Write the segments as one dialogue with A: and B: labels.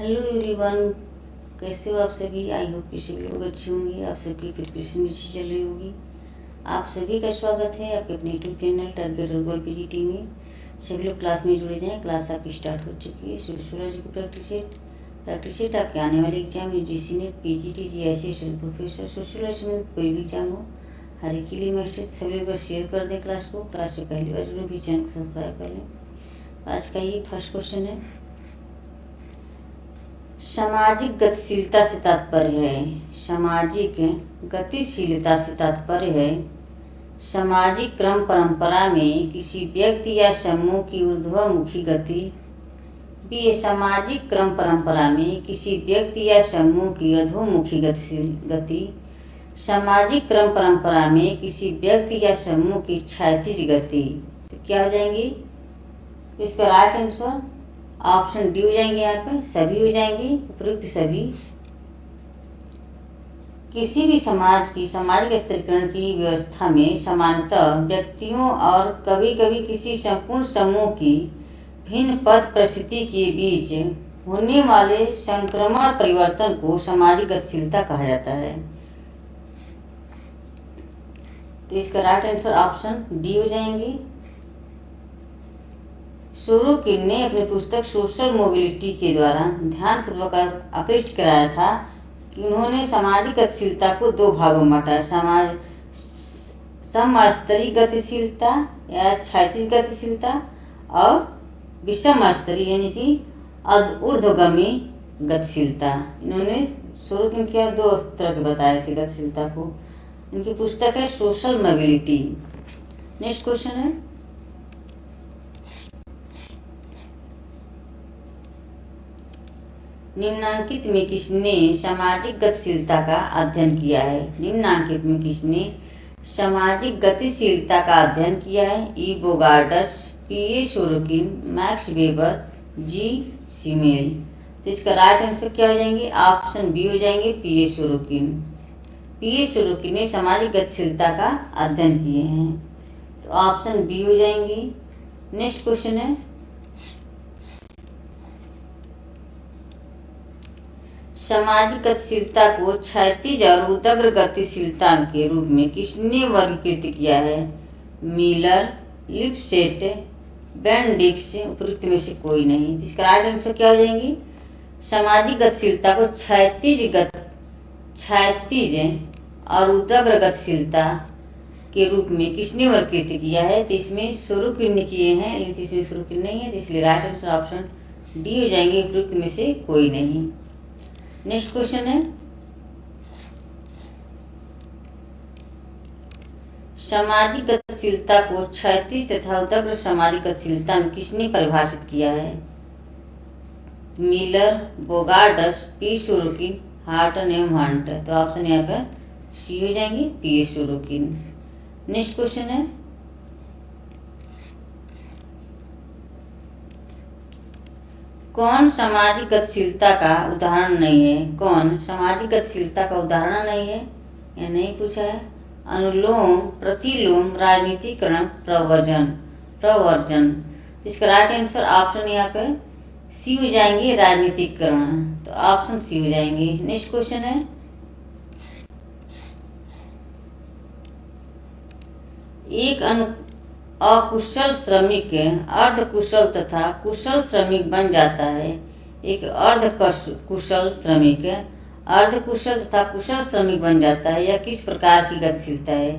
A: Hello everyone, कैसे हो आप सभी। आई होप कि सभी लोग अच्छे होंगे। आप सबकी प्रिपरेशन अच्छी चल रही होगी। आप सभी का स्वागत है आपके अपने यूट्यूब चैनल टारगेट और गोल पीजीटी में। सभी लोग क्लास में जुड़े जाएं। क्लास आपकी स्टार्ट हो चुकी है। सोशियोलॉजी की प्रैक्टिस सेट आपके आने वाले exam UGC net, PGT, GIC, professor, sociology में कोई भी एग्जाम हो, हर एक के लिए मस्ट है। सभी लोग शेयर कर दें क्लास को। क्लास से पहली बार जरूर भी चैनल को सब्सक्राइब कर लें। आज का ये फर्स्ट क्वेश्चन है, सामाजिक गतिशीलता से तात्पर्य है। सामाजिक गतिशीलता से तात्पर्य है सामाजिक क्रम परंपरा में किसी व्यक्ति या समूह की ऊर्ध्वमुखी गति। बी, सामाजिक क्रम परंपरा में किसी व्यक्ति या समूह की अधोमुखी गति। सामाजिक क्रम परंपरा में किसी व्यक्ति या समूह की क्षैतिज गति। तो क्या हो जाएंगी इसका राइट आंसर? ऑप्शन डी हो जाएंगे। यहाँ पे सभी हो जाएंगे, उपयुक्त सभी। किसी भी समाज की सामाजिक स्तरीकरण की व्यवस्था में सामान्यतः व्यक्तियों और कभी कभी किसी संपूर्ण समूह की भिन्न पद परिस्थिति के बीच होने वाले संक्रमण परिवर्तन को सामाजिक गतिशीलता कहा जाता है। तो इसका राइट आंसर ऑप्शन डी हो जाएंगे। सोरोकिन ने अपनी पुस्तक सोशल मोबिलिटी के द्वारा ध्यानपूर्वक आकृष्ट कराया था कि उन्होंने सामाजिक गतिशीलता को दो भागों में बांटा, समस्तरीय गतिशीलता या क्षैतिज गतिशीलता और विषम स्तरीय यानी कि ऊर्ध्वगामी गतिशीलता। इन्होंने सोरोकिन क्या दो तरह के बताए थे गतिशीलता को। इनकी पुस्तक है सोशल मोबिलिटी। नेक्स्ट क्वेश्चन है, निम्नांकित में किसने सामाजिक गतिशीलता का अध्ययन किया है। निम्नांकित में किसने सामाजिक गतिशीलता का अध्ययन किया है। E Bogardus, P A Sorokin, Max Weber, G Simmel. तो इसका राइट आंसर क्या हो जाएंगे? ऑप्शन बी हो जाएंगे, P A Sorokin. P A Sorokin ने सामाजिक गतिशीलता का अध्ययन किए हैं, तो ऑप्शन बी हो जाएंगी। नेक्स्ट क्वेश्चन है, सामाजिक गतिशीलता को क्षैतिज और ऊर्ध्व गतिशीलता के रूप में किसने वर्गीकृत किया है। मिलर, लिपसेट, बेंडिक्स, उपयुक्त में से कोई नहीं। जिसका राइट आंसर क्या हो जाएंगी? सामाजिक गतिशीलता को क्षैतिज और ऊर्ध्व गतिशीलता के रूप में किसने वर्गीकृत किया है। तो इसमें सोरोकिन ने किए हैं, लेकिन इसमें सोरोकिन नहीं है, इसलिए राइट आंसर ऑप्शन डी हो जाएंगे, उपयुक्त में से कोई नहीं। नेक्स्ट क्वेश्चन है, सामाजिक गतिशीलता को क्षैतिज तथा ऊर्ध्व सामाजिक गतिशीलता में किसने परिभाषित किया है। Miller, Bogardus, P Sorokin, Horton एवं हंट। तो ऑप्शन यहाँ पे सी हो जाएंगे, P A Sorokin. Next question है, कौन सामाजिक गतिशीलता का उदाहरण नहीं है। कौन सामाजिक गतिशीलता का उदाहरण नहीं है, यह नहीं पूछा है। अनुलोम प्रतिलोम, राजनीतिकरण, प्रवर्जन। इसका राइट आंसर ऑप्शन यहाँ पे सी हो जाएंगे, राजनीतिकरण। तो ऑप्शन सी हो जाएंगे। नेक्स्ट क्वेश्चन है, एक अकुशल श्रमिक अर्धकुशल तथा कुशल श्रमिक बन जाता है। एक अर्धकुशल श्रमिक अर्धकुशल तथा कुशल श्रमिक बन जाता है। यह किस प्रकार की गतिशीलता है।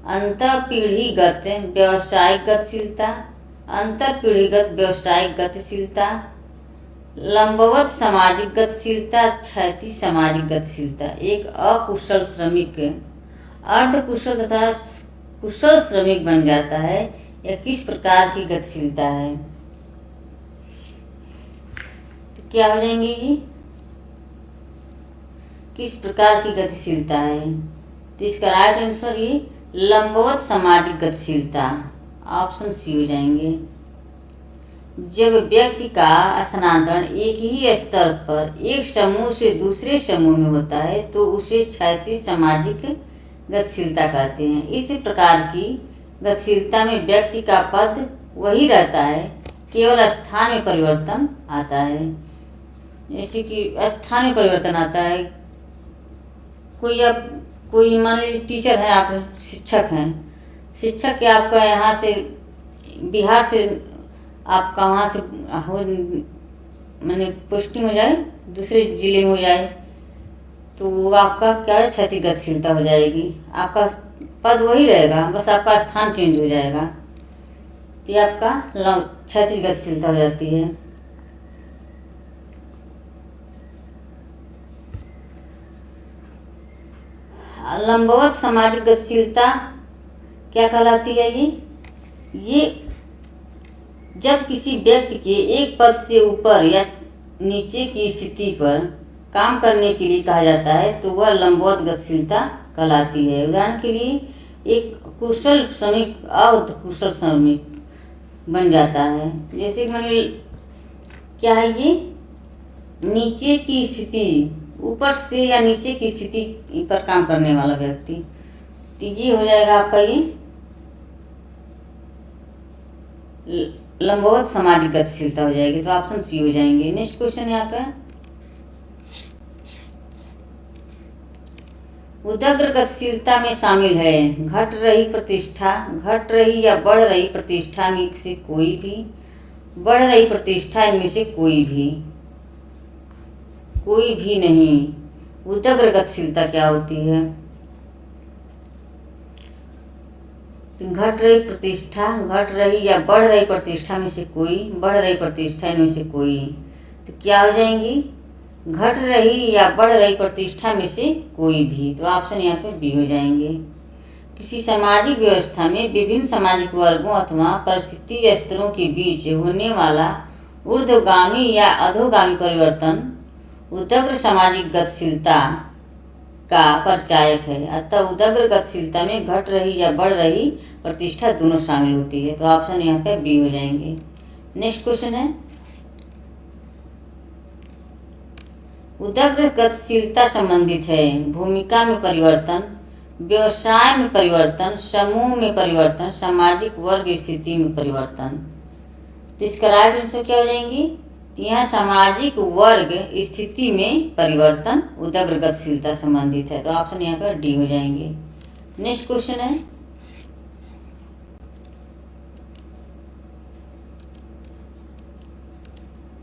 A: अंतःपीढ़ीगत व्यावसायिक गतिशीलता, अंतःपीढ़ीगत व्यावसायिक गतिशीलता, लंबवत सामाजिक गतिशीलता, क्षैतिज सामाजिक गतिशीलता। एक अकुशल श्रमिक अर्धकुशल तथा कुशल श्रमिक बन जाता है, यह किस प्रकार की गतिशीलता है। तो क्या हो जाएंगे ये, किस प्रकार की गतिशीलता है। तो इसका राइट आंसर ये लंबवत सामाजिक गतिशीलता, ऑप्शन सी हो जाएंगे। जब व्यक्ति का स्थानांतरण एक ही स्तर पर एक समूह से दूसरे समूह में होता है तो उसे क्षैतिज सामाजिक गतिशीलता कहते हैं। इस प्रकार की गतिशीलता में व्यक्ति का पद वही रहता है, केवल स्थान में परिवर्तन आता है। जैसे कि स्थान में परिवर्तन आता है। कोई मान लीजिए टीचर हैं, आप शिक्षक हैं, शिक्षक के आपका यहाँ से बिहार से आपका वहाँ से हो मैंने पोस्टिंग हो जाए, दूसरे ज़िले में हो जाए, तो वो आपका क्या है, क्षैतिज गतिशीलता हो जाएगी। आपका पद वही रहेगा, बस आपका स्थान चेंज हो जाएगा, तो ये आपका क्षैतिज गतिशीलता हो जाती है। लंबवत सामाजिक गतिशीलता क्या कहलाती है? ये जब किसी व्यक्ति के एक पद से ऊपर या नीचे की स्थिति पर काम करने के लिए कहा जाता है तो वह लंबवत गतिशीलता कहलाती है। उदाहरण के लिए एक कुशल श्रमिक कुशल श्रमिक बन जाता है। जैसे मैंने क्या है, ये नीचे की स्थिति, ऊपर से या नीचे की स्थिति पर काम करने वाला व्यक्ति, तो ये हो जाएगा आपका ये लंबवत सामाजिक गतिशीलता हो जाएगी। तो ऑप्शन सी हो जाएंगे। नेक्स्ट क्वेश्चन यहाँ पे, उदग्र गतिशीलता में शामिल है घट रही प्रतिष्ठा, घट रही या बढ़ रही प्रतिष्ठा में से कोई भी, बढ़ रही प्रतिष्ठा इनमें से कोई भी नहीं। उदग्र गतिशीलता क्या होती है? घट रही प्रतिष्ठा, घट रही या बढ़ रही प्रतिष्ठा में से कोई, बढ़ रही प्रतिष्ठा इनमें से कोई, तो क्या हो जाएंगी? घट रही या बढ़ रही प्रतिष्ठा में से कोई भी। तो ऑप्शन यहाँ पे बी हो जाएंगे। किसी सामाजिक व्यवस्था में विभिन्न सामाजिक वर्गों अथवा परिस्थिति स्तरों के बीच होने वाला ऊर्ध्वगामी या अधोगामी परिवर्तन उदग्र सामाजिक गतिशीलता का परिचायक है। अतः उदग्र गतिशीलता में घट रही या बढ़ रही प्रतिष्ठा दोनों शामिल होती है। तो ऑप्शन यहाँ पे बी हो जाएंगे। नेक्स्ट क्वेश्चन है, उदग्र गतिशीलता संबंधित है भूमिका में परिवर्तन, व्यवसाय में परिवर्तन, समूह में परिवर्तन, सामाजिक वर्ग स्थिति में परिवर्तन। तो इसका राइट आंसर क्या हो जाएंगी? यहाँ सामाजिक वर्ग स्थिति में परिवर्तन उदग्र गतिशीलता संबंधित है। तो ऑप्शन यहाँ पर डी हो जाएंगे। नेक्स्ट क्वेश्चन है,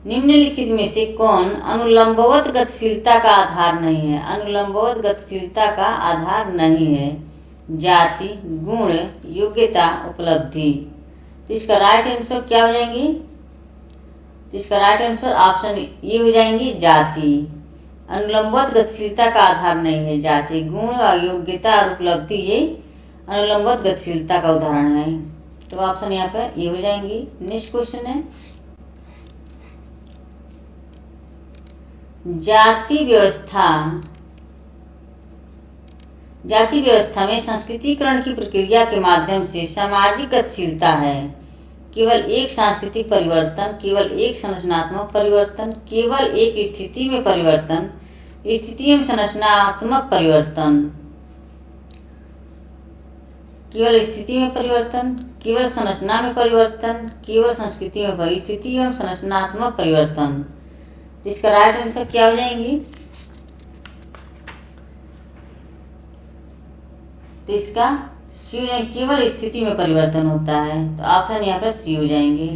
A: निम्नलिखित में से कौन अनुलंबवत गतिशीलता का आधार नहीं है? अनुलंबवत गतिशीलता का आधार नहीं है जाति, गुण, योग्यता, उपलब्धि। तो इसका राइट आंसर क्या हो जाएंगे? तो इसका राइट आंसर ऑप्शन ये हो जाएंगी, जाति। अनुलंबवत गतिशीलता का आधार नहीं है जाति, गुण, योग्यता और उपलब्धि ये अनुलंबवत गतिशीलता का उदाहरण है। तो ऑप्शन यहाँ पर ये हो जाएंगी। नेक्स्ट क्वेश्चन है, जाति व्यवस्था में संस्कृतिकरण की प्रक्रिया के माध्यम से सामाजिक गतिशीलता है केवल एक सांस्कृतिक परिवर्तन, केवल एक संरचनात्मक परिवर्तन, केवल एक स्थिति में परिवर्तन, स्थिति में संरचनात्मक परिवर्तन, केवल स्थिति में परिवर्तन, केवल संरचना में परिवर्तन, केवल संस्कृति में स्थिति एवं संरचनात्मक परिवर्तन। तो इसका राइट आंसर क्या हो जाएंगी? तो इसका सी, केवल स्थिति में परिवर्तन होता है। तो ऑप्शन यहाँ पर सी हो जाएंगे।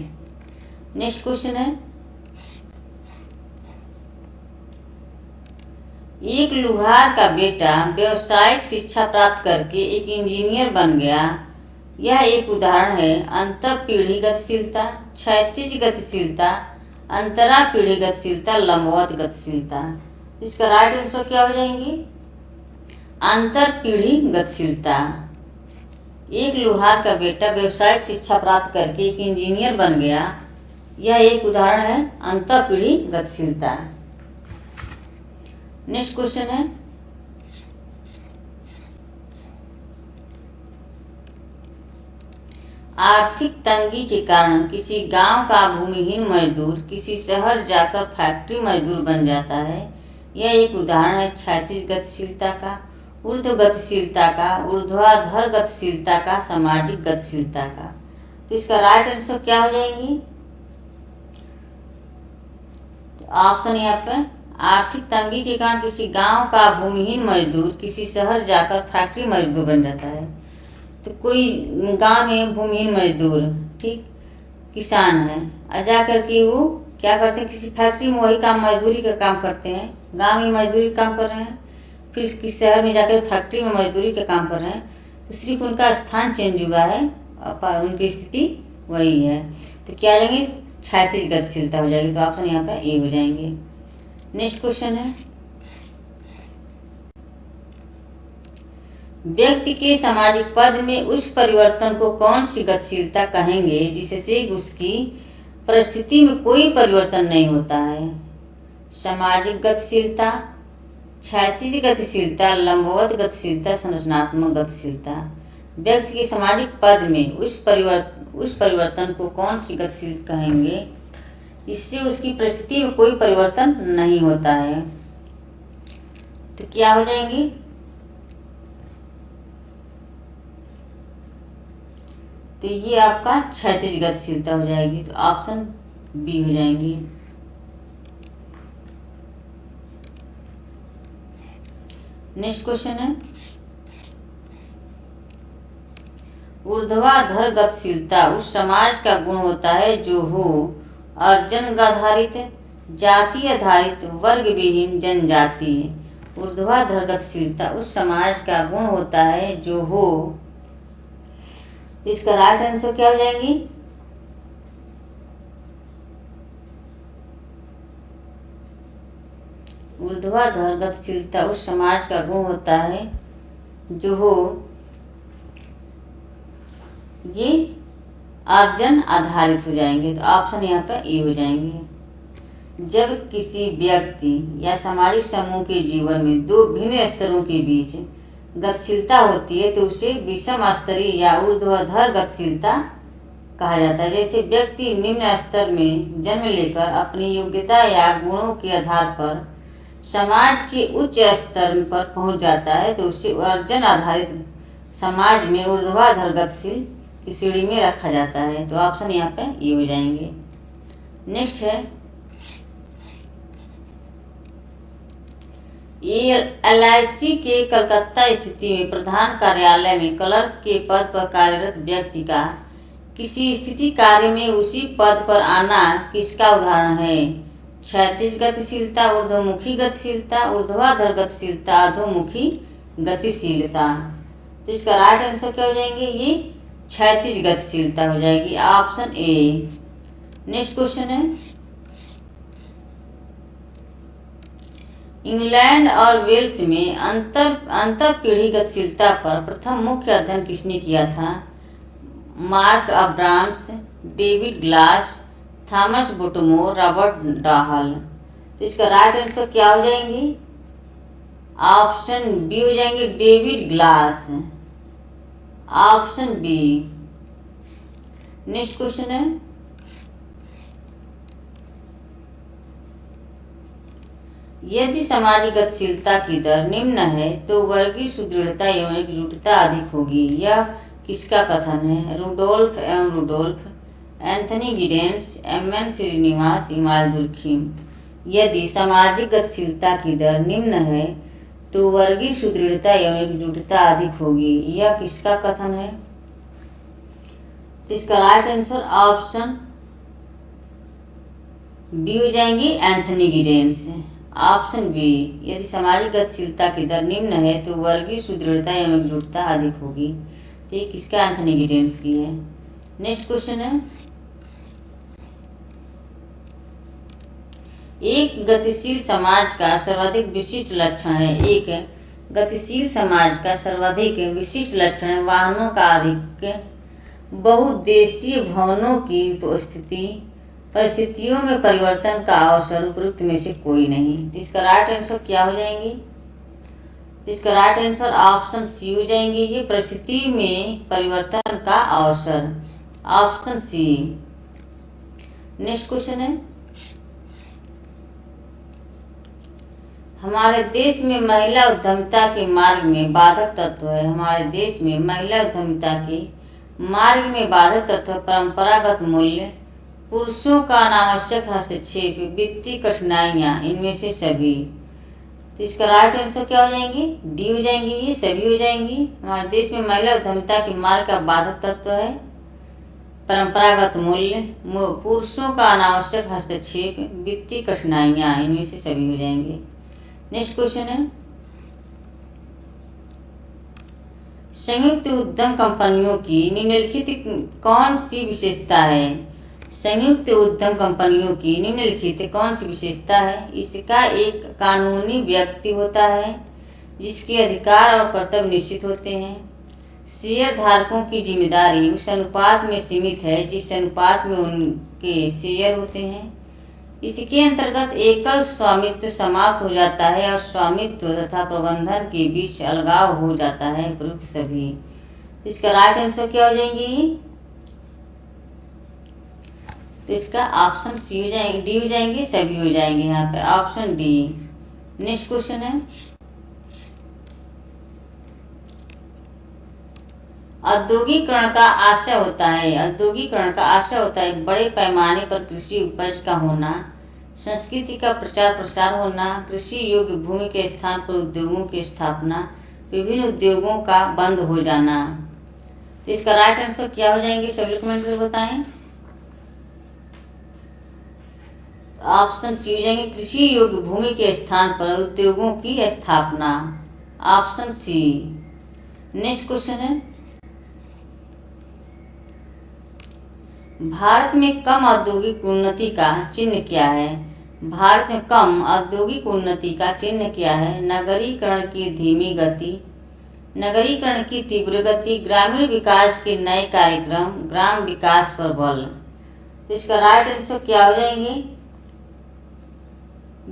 A: नेक्स्ट क्वेश्चन है, एक लुहार का बेटा व्यावसायिक शिक्षा प्राप्त करके एक इंजीनियर बन गया। यह एक उदाहरण है अंतःपीढ़ी गतिशीलता, क्षैतिज गतिशीलता, अंतरा पीढ़ी गतिशीलता, लंबवत गतिशीलता। इसका राइट आंसर क्या हो जाएंगी? अंतर पीढ़ी गतिशीलता। एक लुहार का बेटा व्यावसायिक शिक्षा प्राप्त करके एक इंजीनियर बन गया। यह एक उदाहरण है अंतर पीढ़ी गतिशीलता। नेक्स्ट क्वेश्चन है, आर्थिक तंगी के कारण किसी गांव का भूमिहीन मजदूर किसी शहर जाकर फैक्ट्री मजदूर बन जाता है। यह एक उदाहरण है क्षैतिज गतिशीलता का, ऊर्ध्व गतिशीलता का, ऊर्ध्वाधर गतिशीलता का, सामाजिक गतिशीलता का। तो इसका राइट आंसर क्या हो जाएंगी? ऑप्शन यहाँ पे आर्थिक तंगी के कारण किसी गांव का भूमिहीन मजदूर किसी शहर जाकर फैक्ट्री मजदूर बन जाता है। तो कोई गांव में भूमिहीन मजदूर, ठीक, किसान है, और जा कर के वो क्या करते हैं, किसी फैक्ट्री में वही काम, मजदूरी का काम करते हैं। गांव में मजदूरी काम कर रहे हैं, फिर किसी शहर में जाकर फैक्ट्री में मजदूरी का काम कर रहे हैं, तो सिर्फ उनका स्थान चेंज हुआ है, उनकी स्थिति वही है। तो क्या आ जाएंगे, क्षैतिज गतिशीलता हो जाएगी। तो ऑप्शन यहाँ पे ए हो जाएंगे। नेक्स्ट क्वेश्चन है, व्यक्ति के सामाजिक पद में उस परिवर्तन को कौन सी गतिशीलता कहेंगे जिससे उसकी परिस्थिति में कोई परिवर्तन नहीं होता है? सामाजिक गतिशीलता, क्षैतिज गतिशीलता, लंबवत गतिशीलता, संरचनात्मक गतिशीलता। व्यक्ति के सामाजिक पद में उस परिवर्तन को कौन सी गतिशीलता कहेंगे इससे उसकी परिस्थिति में कोई परिवर्तन नहीं होता है? तो क्या हो जाएंगी, तो ये आपका क्षैतिज गतिशीलता हो जाएगी। तो ऑप्शन बी हो जाएंगी। नेक्स्ट क्वेश्चन है, ऊर्ध्वाधर गतिशीलता उस समाज का गुण होता है जो हो अर्जन आधारित, जाति आधारित, वर्ग विहीन, जनजातीय। ऊर्ध्वाधर गतिशीलता उस समाज का गुण होता है जो हो, इसका राइट आंसर क्या हो जाएंगी, ऊर्ध्वाधर गतिशीलता उस समाज का गुण होता है जो हो, ये अर्जन आधारित हो जाएंगे। तो ऑप्शन यहाँ पे ए हो जाएंगे। जब किसी व्यक्ति या सामाजिक समूह के जीवन में दो भिन्न स्तरों के बीच गतिशीलता होती है तो उसे विषम स्तरीय या ऊर्ध्वाधर गतिशीलता कहा जाता है। जैसे व्यक्ति निम्न स्तर में जन्म लेकर अपनी योग्यता या गुणों के आधार पर समाज के उच्च स्तर पर पहुंच जाता है तो उसे अर्जन आधारित समाज में ऊर्ध्वाधर गतिशील की श्रेणी में रखा जाता है। तो ऑप्शन यहाँ पे ये हो जाएंगे। नेक्स्ट है, LIC के कलकत्ता स्थिति में प्रधान कार्यालय में क्लर्क के पद पर कार्यरत व्यक्ति का किसी स्थिति कार्य में उसी पद पर आना किसका उदाहरण है? क्षैतिज गतिशीलता, ऊर्ध्वमुखी गतिशीलता, ऊर्ध्वाधर गतिशीलता, अधोमुखी गतिशीलता। तो इसका राइट आंसर क्या हो जाएंगे, ये क्षैतिज गतिशीलता हो जाएगी। Option A. नेक्स्ट क्वेश्चन है, इंग्लैंड और वेल्स में अंतर पीढ़ी गतिशीलता पर प्रथम मुख्य अध्ययन किसने किया था? Mark Abrams, David Glass, Thomas Bottomore, Robert Dahl. तो इसका राइट आंसर क्या हो जाएंगी, ऑप्शन बी हो जाएंगे, David Glass. Option B. Next question है, यदि सामाजिक गतिशीलता की दर निम्न है तो वर्गीय सुदृढ़ता एवं एकजुटता अधिक होगी। यह किसका कथन है? रुडोल्फ एवं Rudolph, Anthony Giddens, MN Srinivas, Emile Durkheim. यदि सामाजिक गतिशीलता की दर निम्न है तो वर्गीय सुदृढ़ता एवं एकजुटता अधिक होगी। यह किसका कथन है? तो इसका राइट आंसर ऑप्शन बी हो जाएंगे, एंथनी गिडेंस। ऑप्शन बी, यदि सामाजिक गतिशीलता की दर निम्न है तो वर्गीय सुदृढ़ता एवं एकजुटता अधिक होगी। तो ये किसका? एंथनी गिडेंस की है। नेक्स्ट क्वेश्चन है, एक गतिशील समाज का सर्वाधिक विशिष्ट लक्षण है। एक गतिशील समाज का सर्वाधिक विशिष्ट लक्षण है वाहनों का अधिक, बहुउद्देशीय भवनों की उपस्थिति, परिस्थितियों में परिवर्तन का अवसर, उपरोक्त में से कोई नहीं। तो इसका राइट आंसर क्या हो जाएंगी? इसका राइट आंसर ऑप्शन सी हो जाएंगे, ये परिस्थिति में परिवर्तन का अवसर। Option C. नेक्स्ट क्वेश्चन है, हमारे देश में महिला उद्यमिता के मार्ग में बाधक तत्व है। हमारे देश में महिला उद्यमिता के मार्ग में बाधक तत्व परंपरागत मूल्य, पुरुषों का अनावश्यक हस्तक्षेप, वित्तीय कठिनाइयाँ, इनमें से सभी। तो इसका राइट आंसर क्या हो जाएंगी? डी हो जाएंगी, ये सभी हो जाएंगी। हमारे देश में महिला उद्यमिता के मार्ग का बाधक तत्व है परंपरागत मूल्य, पुरुषों का अनावश्यक हस्तक्षेप, वित्तीय कठिनाइयाँ, इनमें से सभी हो जाएंगे। नेक्स्ट क्वेश्चन है, संयुक्त उद्यम कंपनियों की निम्नलिखित कौन सी विशेषता है? संयुक्त उद्यम कंपनियों की निम्नलिखित कौन सी विशेषता है? इसका एक कानूनी व्यक्ति होता है जिसके अधिकार और कर्तव्य निश्चित होते हैं। शेयर धारकों की जिम्मेदारी उस अनुपात में सीमित है जिस अनुपात में उनके शेयर होते हैं। इसके अंतर्गत एकल स्वामित्व समाप्त हो जाता है और स्वामित्व तथा प्रबंधन के बीच अलगाव हो जाता है, उपयुक्त सभी। इसका राइट आंसर क्या हो जाएंगी? तो इसका ऑप्शन सी हो जाएंगे, डी हो जाएंगे, सभी हो जाएंगे यहाँ पे, ऑप्शन डी। नेक्स्ट क्वेश्चन है, औद्योगिकरण का आशय होता है, औद्योगिकरण का आशय होता है बड़े पैमाने पर कृषि उपज का होना, संस्कृति का प्रचार प्रसार होना, कृषि योग्य भूमि के स्थान पर उद्योगों की स्थापना, विभिन्न उद्योगों का बंद हो जाना। तो इसका राइट आंसर क्या हो जाएंगे? सभी कमेंट में बताएं। ऑप्शन सी हो जाएंगे, कृषि योग्य भूमि के स्थान पर उद्योगों की स्थापना, ऑप्शन सी। नेक्स्ट क्वेश्चन है, भारत में कम औद्योगिक उन्नति का चिन्ह क्या है? भारत में कम औद्योगिक उन्नति का चिन्ह क्या है? नगरीकरण की धीमी गति, नगरीकरण की तीव्र गति, ग्रामीण विकास के नए कार्यक्रम, ग्राम विकास पर बल। तो इसका राइट आंसर क्या हो जाएंगे?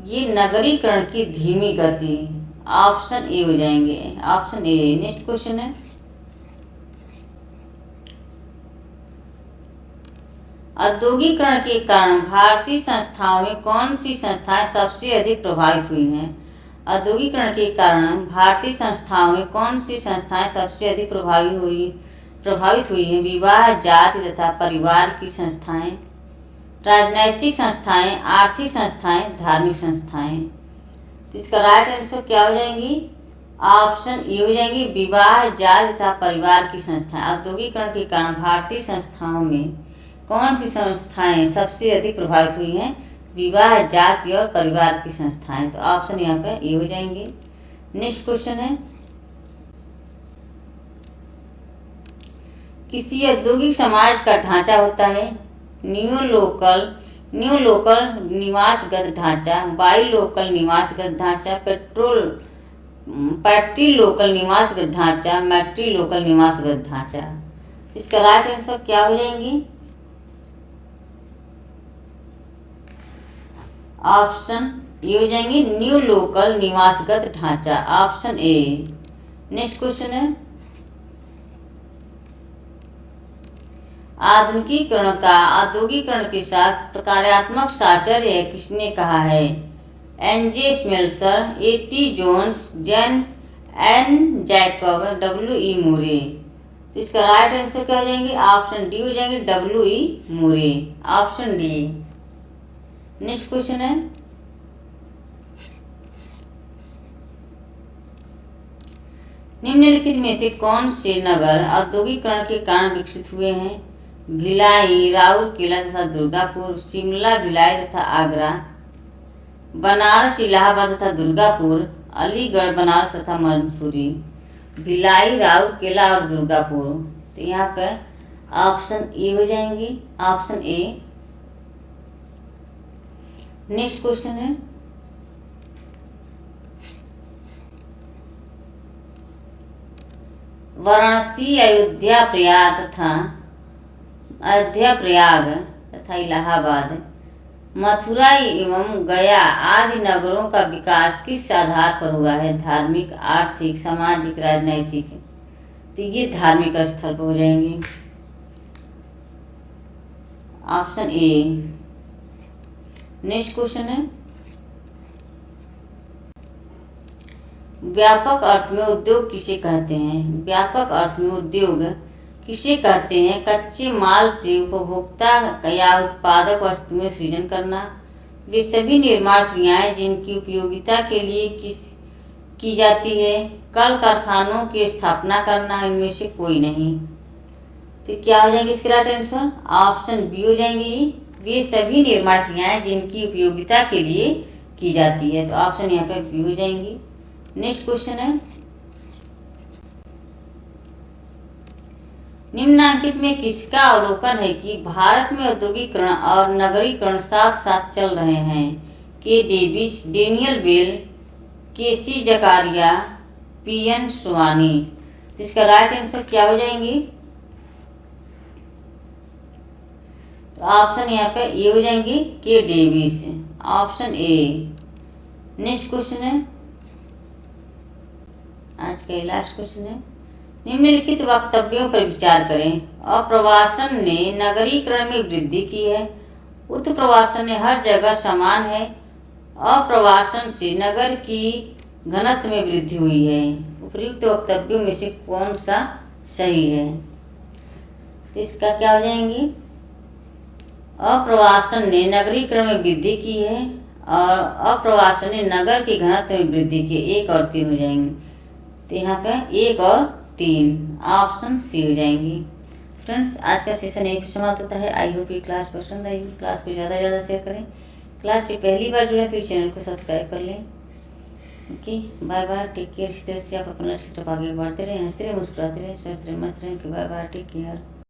A: ये नगरीकरण की धीमी गति, ऑप्शन ए हो जाएंगे, ऑप्शन ए। नेक्स्ट क्वेश्चन है, औद्योगिकरण के कारण भारतीय संस्थाओं में कौन सी संस्थाएं सबसे अधिक प्रभावित हुई हैं? औद्योगिकरण के कारण भारतीय संस्थाओं में कौन सी संस्थाएं सबसे अधिक प्रभावित हुई हैं? विवाह, जाति तथा परिवार की संस्थाएं, राजनैतिक संस्थाएं, आर्थिक संस्थाएं, धार्मिक संस्थाएं। तो इसका राइट आंसर क्या हो जाएंगी? ऑप्शन ए हो जाएंगी, विवाह, जाति तथा परिवार की संस्थाएं। औद्योगिकरण के कारण भारतीय संस्थाओं में कौन सी संस्थाएं सबसे अधिक प्रभावित हुई हैं? विवाह, जाति और परिवार की संस्थाएं। तो ऑप्शन यहाँ पे ए हो जाएंगे। नेक्स्ट क्वेश्चन है, किसी औद्योगिक समाज का ढांचा होता है न्यू लोकल निवासगत ढांचा, बाई लोकल निवासगत ढांचा, पैट्री लोकल निवासगत ढांचा, मैट्री लोकल निवासगत ढांचा। इसका राइट आंसर क्या हो जाएंगी? ऑप्शन ये हो जाएंगे, न्यू लोकल निवासगत ढांचा, ऑप्शन ए। नेक्स्ट क्वेश्चन है, आधुनिकीकरण का औद्योगिकरण के साथ प्रकार्यात्मक साहचर्य किसने कहा है? N J. Smelser, A T. Jones, N. Jacob, W E. Moore. तो इसका राइट आंसर क्या हो जाएंगे? ऑप्शन डी हो जाएंगे, डब्ल्यू.ई. मूरे, ऑप्शन डी। नेक्स्ट क्वेश्चन है, निम्नलिखित में से कौन से नगर औद्योगिकरण के कारण विकसित हुए हैं? भिलाई, राउरकेला तथा दुर्गापुर, शिमला, भिलाई तथा आगरा, बनारस, इलाहाबाद तथा दुर्गापुर, अलीगढ़, बनारस तथा मंसूरी। भिलाई, राउरकेला और दुर्गापुर। तो यहाँ पर ऑप्शन ए हो जाएंगी, ऑप्शन ए। नेक्स्ट क्वेश्चन है, वाराणसी, अयोध्या प्रयाग तथा इलाहाबाद, मथुरा एवं गया आदि नगरों का विकास किस आधार पर हुआ है? धार्मिक, आर्थिक, सामाजिक, राजनैतिक। तो ये धार्मिक स्थल पर हो जाएंगे, ऑप्शन ए। नेक्स्ट क्वेश्चन है, व्यापक अर्थ में उद्योग किसे कहते हैं? व्यापक अर्थ में उद्योग किसे कहते हैं? कच्चे माल से उपभोक्ता या उत्पादक वस्तुएं सृजन करना। वे सभी निर्माण क्रियाएं जिनकी उपयोगिता के लिए की जाती है। कल कारखानों की स्थापना करना, इनमें से कोई नहीं। तो क्या हो जाएंगे इसके राइट आंसर? ऑप्शन बी हो जाएंगी। वे सभी निर्माण क्रियाएं जिनकी उपयोगिता के लिए की जाती है, तो ऑप्शन यहाँ पे बी हो जाएंगी। नेक्स्ट क्वेश्चन है, निम्नलिखित में किसका अवलोकन है कि भारत में औद्योगिकरण और नगरीकरण साथ साथ चल रहे हैं? के डेविस, डेनियल बेल, केसी जकारिया, पीएन स्वानी। तो इसका राइट आंसर क्या हो जाएंगी? तो ऑप्शन यहाँ पे ए हो जाएंगी, के Davis, option A. Next question है, आज का लास्ट क्वेश्चन है, निम्नलिखित वक्तव्यों पर विचार करें। अप्रवासन ने नगरीकरण में वृद्धि की है। उत्प्रवासन ने हर जगह समान है। अप्रवासन से नगर की घनत्व में वृद्धि हुई है। उपयुक्त वक्तव्यों में से कौन सा सही है? तो इसका क्या हो जाएंगे? अप्रवासन ने नगरीकरण में वृद्धि की है और अप्रवासन ने नगर की घनत्व में वृद्धि की। 1 और 3 हो जाएंगे। तो यहाँ पे 1 और 3, ऑप्शन सी हो जाएंगी। फ्रेंड्स, आज का सेशन यहीं पर समाप्त होता है। आई होप ये क्लास पसंद आई। क्लास को ज़्यादा से ज़्यादा शेयर करें। क्लास से पहली बार जुड़े तो चैनल को सब्सक्राइब कर लें। Okay, bye bye, take care. इसी तरह से आप अपना लक्ष्य की तरफ आगे बढ़ते रहें, हंसते रहें, मुस्कुराते रहें, स्वस्थ रहें, मस्त रहें। Bye bye, take care.